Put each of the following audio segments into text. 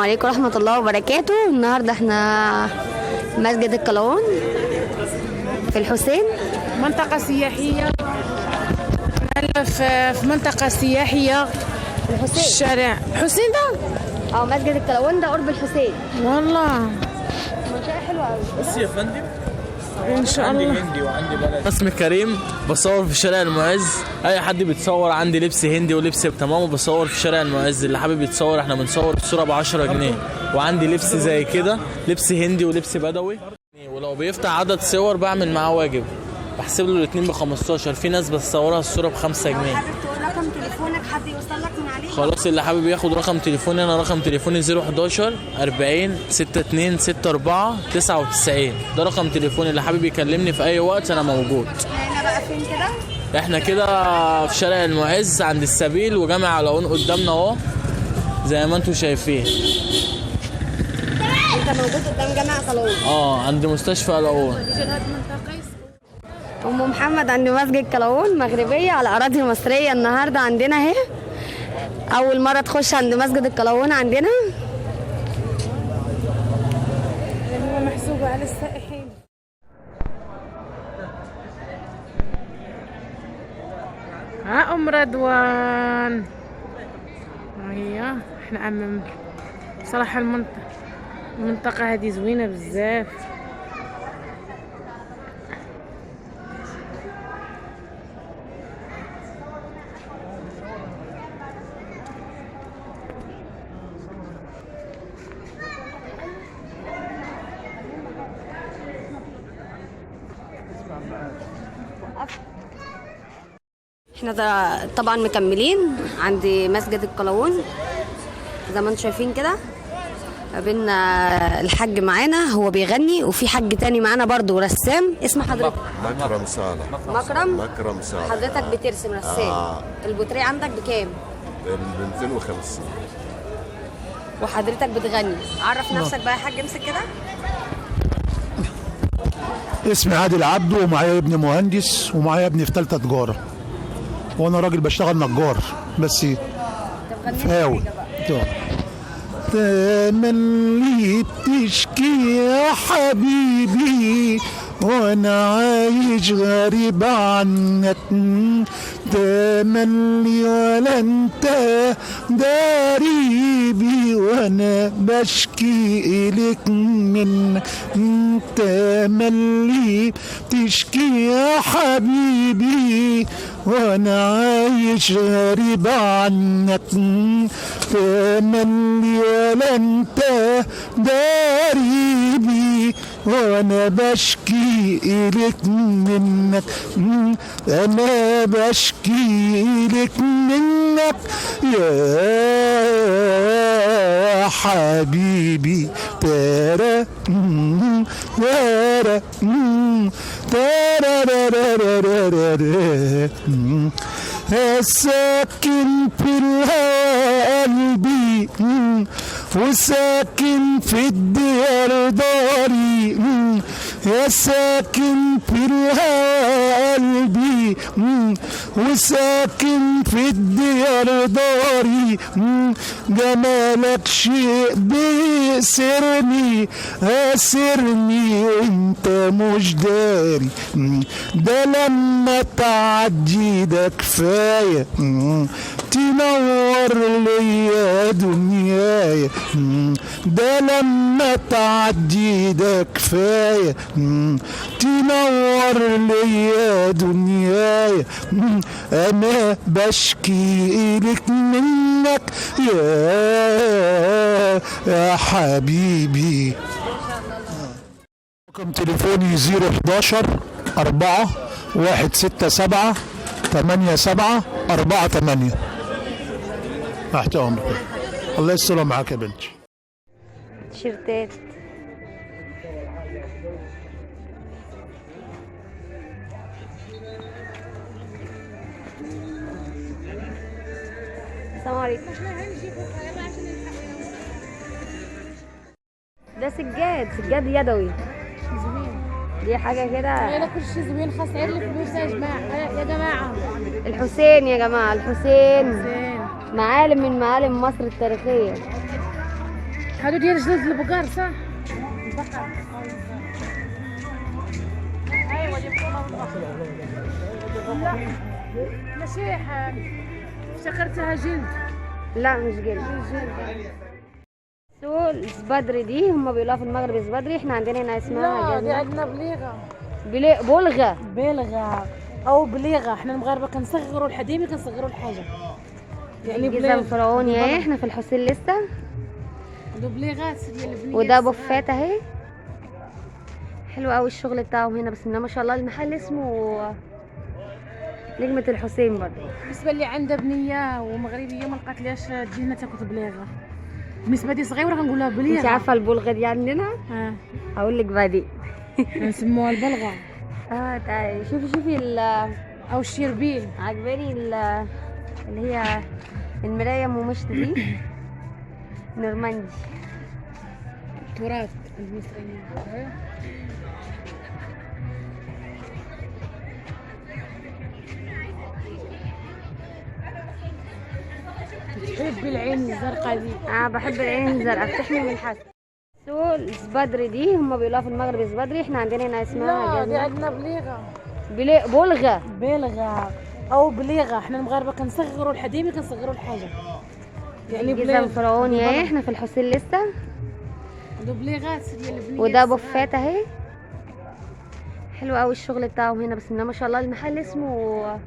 عليكم ورحمة الله وبركاته. النهاردة احنا مسجد القلاوون في الحسين، منطقة سياحية. هلا في منطقة سياحية الحسين. الشارع الحسين ده مسجد القلاوون ده قرب الحسين. والله منطقة حلوة قوي. بس يا فندم ان شاء الله. عندي هندي وعندي بلد. اسمي كريم، بصور في شارع المعز. اي حد بيتصور، عندي لبس هندي ولبس تمام، وبصور في شارع المعز. اللي حابب يتصور احنا بنصور الصوره ب 10 جنيه، وعندي لبس زي كده، لبس هندي ولبس بدوي. ولو بيفتح عدد صور بعمل معاه واجب، بحسب له الاثنين ب 15. في ناس بتصورها الصوره ب 5 جنيه. حابب تقول رقم تليفونك حد يوصل لك من عليه؟ خلاص، اللي حابب ياخد رقم تليفوني، انا رقم تليفوني 011 40 62 64 99. ده رقم تليفوني، اللي حابب يكلمني في اي وقت انا موجود. احنا بقى فين كده؟ احنا كده في شارع المعز عند السبيل، وجامع العون قدامنا اهو زي ما انتم شايفين. انت موجود قدام جامع القلاوون. عند مستشفى العون. ام محمد عند مسجد القلاوون مغربية على اراضي مصرية. النهاردة عندنا اهي اول مرة تخش عند مسجد القلاوون عندنا. هو محسوبة على السائحين. ام رضوان هي احنا امام. صراحة المنطقة هذه زوينة بزاف. احنا طبعا مكملين عند مسجد القلاوون زي ما انتم شايفين كده. قابلنا الحاج معانا هو بيغني، وفي حاج تاني معانا برضو رسام. اسم حضرتك؟ مكرم صالح. مكرم صالح. حضرتك بترسم رسام. البورتريه عندك بكام؟ ب 250. وحضرتك بتغني. عرف نفسك بقى يا حاج، امسك كده. اسمي عادل عبده، ومعايا ابن مهندس، ومعايا ابني في ثالثه تجاره، وانا راجل بشتغل نجار بس فاوي. تملي بتشكي يا حبيبي وانا عايش غريب عنك، تملي ولا انت داريبي وانا بشكي اليك منك، تملي بتشكي يا حبيبي وانا عايش غريب عنك، تملي ولا انت داريبي وانا بشكي اليك منك، انا بشكي اليك منك يا حبيبي. ترى ترى ساكن في الهوى قلبي وساكن في الديار داري، يا ساكن في الهوى قلبي وساكن في الديار داري، جمالك شيء بيسرني اسرني وانت مش داري، ده لما تعدي ده كفايه تنور ليا دنيايا، ده لما تعدي ده كفايه تنور ليا دنيايا، انا بشكي لك منك يا حبيبي. رقم تليفوني 011 4 167 87 48. تحت امرك. الله يستر معاك يا بنتي. تيشيرتات. السلام عليكم. ده سجاد يدوي. دي حاجة كده. ده كل شيء زوين، خسائر لي فلوس يا جماعة. الحسين يا جماعة، الحسين معالم من معالم مصر التاريخية. هادو ديال جلد البقر صح؟ البقر ايوا لا ماشي افتكرتها جلد. لا مش جلد. سوق الزبادري دي هم بيقولوها في المغرب الزبادري، احنا عندنا هنا اسمها لا دي جزمة. عندنا بليغه. بلغة. بلغه او بليغه، احنا المغاربه كنصغروا الحديمي كنصغروا الحاجه يعني جزم فرعوني اهي، احنا في الحسين لسه. هادو بليغات ديال البنيه. وده بوفات اهي، حلو قوي الشغل بتاعهم هنا، بسم الله ما شاء الله. المحل اسمه نجمة الحسين برضه. بالنسبه اللي عندها بنيه ومغربيه ما لقاتلهاش تجي هنا تاكل بليغه. بالنسبه لي صغيره كنقول لها بليغه. انت عارفه البلغه دي عندنا؟ هقول لك بعدين. نسموها البلغه. تعالي شوفي او الشربيل. عجباني اللي هي المرايه ام مشط دي نورماندي تراث المصريين. بحب العين الزرقاء دي. بحب العين الزرقاء، بتحمي من الحسد. سوق الزبادري دي هم بيقولوها في المغرب الزبادري، احنا عندنا هنا اسمها لا دي عندنا بليغه. بلغه او بليغه، احنا المغاربه كنصغروا الحديمي كنصغروا الحاجه يعني جزم فرعوني اهي، احنا في الحسين لسه. هادو بليغات ديال البنيه. وده بوفات اهي، حلو قوي الشغل بتاعهم هنا، بسم الله ما شاء الله. المحل اسمه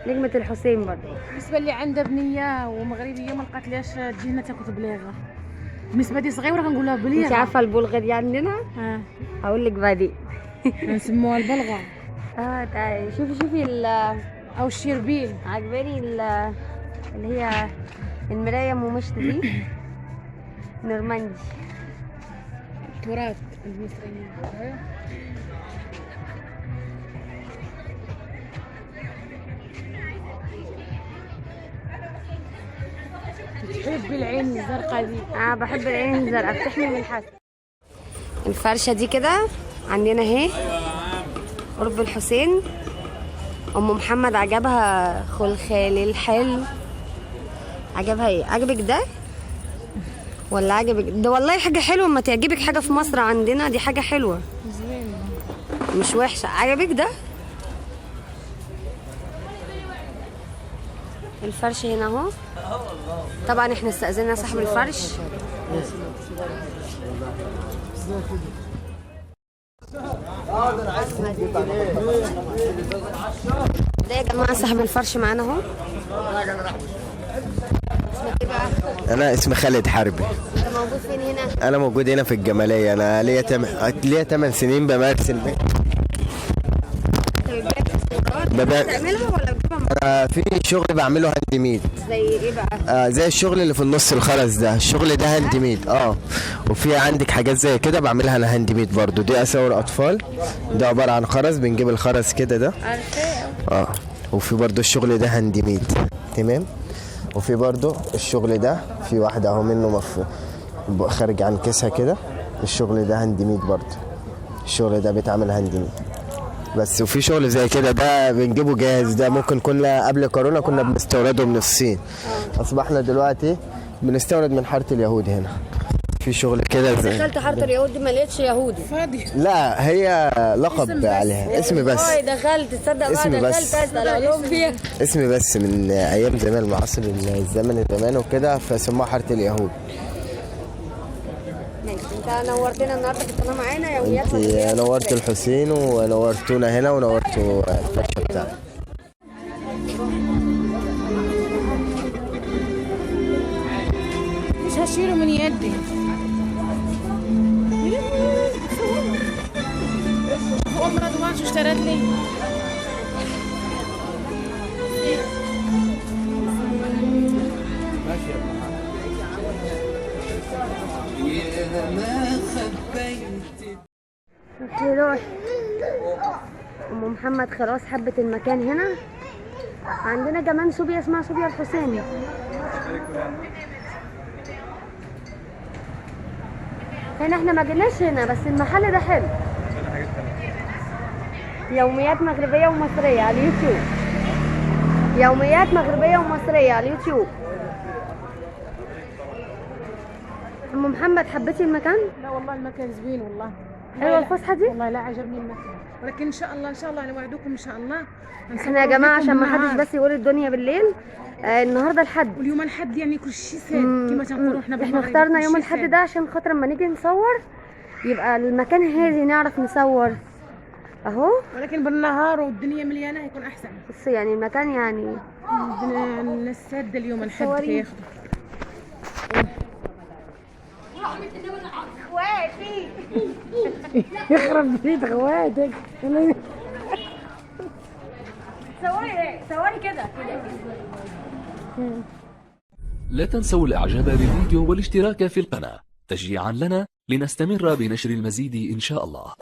نجمة الحسين برضه. بالنسبه اللي عندها بنيه ومغربيه ما لقاتلهاش تجي هنا تاكل بليغه. بالنسبه لي صغيره كنقول لها بليغه. انت عارفه البلغه دي عندنا؟ هقول لك بعدين. نسموها البلغه. تعالي شوفي او الشربيل. عجباني اللي هي المرايه ام مشط دي نورماندي تراث المصريين. بحب العين الزرقاء دي. بحب العين الزرقاء، بتحمي من الحسد. الفرشه دي كده عندنا اهي قرب الحسين. ام محمد عجبها خلخال الحلو. عجبها ايه؟ عجبك ده ولا عجبك ده؟ والله حاجه حلوه، اما تعجبك حاجه في مصر عندنا دي حاجه حلوه مش وحشه. عجبك ده؟ الفرش هنا اهو. طبعا احنا استأذنا صاحب الفرش. ده يا جماعه صاحب الفرش معانا اهو. اسمك ايه بقى؟ انا اسمي خالد حربي. انت موجود فين هنا؟ انا موجود هنا في الجماليه. انا ليا 8 سنين بمارس المهنه. بتعملها ولا بتجيبها؟ في شغل بعمله هاند ميد. زي ايه بقى؟ زي الشغل اللي في النص الخرز ده، الشغل ده هاند ميد. وفي عندك حاجات زي كده بعملها انا هاند ميد برضو. دي اساور اطفال، ده عباره عن خرز، بنجيب الخرز كده ده. وفي برضو الشغل ده هاند ميد. تمام. وفي برضو الشغل ده، في واحده اهو منه خارج عن كيسها كده. الشغل ده هاند ميد برضو. الشغل ده بيتعمل هاند ميد بس. وفي شغل زي كده ده بنجيبه جاهز. ده ممكن كنا قبل كورونا كنا بنستورده من الصين. اصبحنا دلوقتي بنستورد من حاره اليهود هنا. في شغل كده دخلت حاره اليهود دي ما لقيتش يهودي. لا هي لقب عليها، اسم بس. دخلت تصدق بقى، دخلت اسال علوم فيها اسم بس من ايام زمان، معاصر الزمن زمان وكده، فسموها حاره اليهود. انت نورتنا النهارده في القناه معانا يوميات. انت نورت الحسين ونورتونا هنا ونورتوا الفرشه بتاعتك. مش هشيله من يدي. ام رضوان شو اشترت لي؟ روح ام محمد خلاص حبت المكان هنا. عندنا كمان صوبيا اسمها صوبيا الحسيني. هنا احنا ما جيناش هنا، بس المحل ده حلو. يوميات مغربيه ومصريه على اليوتيوب. يوميات مغربيه ومصريه على اليوتيوب. ام محمد حبيتي المكان؟ لا والله المكان زوين والله. حلوه الفسحه دي؟ والله لا عجبني المكان، ولكن ان شاء الله انا وعدكم ان شاء الله احنا يا جماعه عشان ما حدش بس يقول الدنيا بالليل، النهارده الحد واليوم الحد يعني كل شيء ساد كما تنقولوا احنا احنا اخترنا يوم الحد ده عشان خاطر اما نيجي نصور يبقى المكان هادي نعرف نصور اهو. ولكن بالنهار والدنيا مليانه هيكون احسن. بص يعني المكان يعني الناس ساده اليوم الحد كياخدوا. اخواتي يخرب بيت اخواتك. صوري كده. لا تنسوا الاعجاب بالفيديو والاشتراك في القناة تشجيعا لنا لنستمر بنشر المزيد ان شاء الله.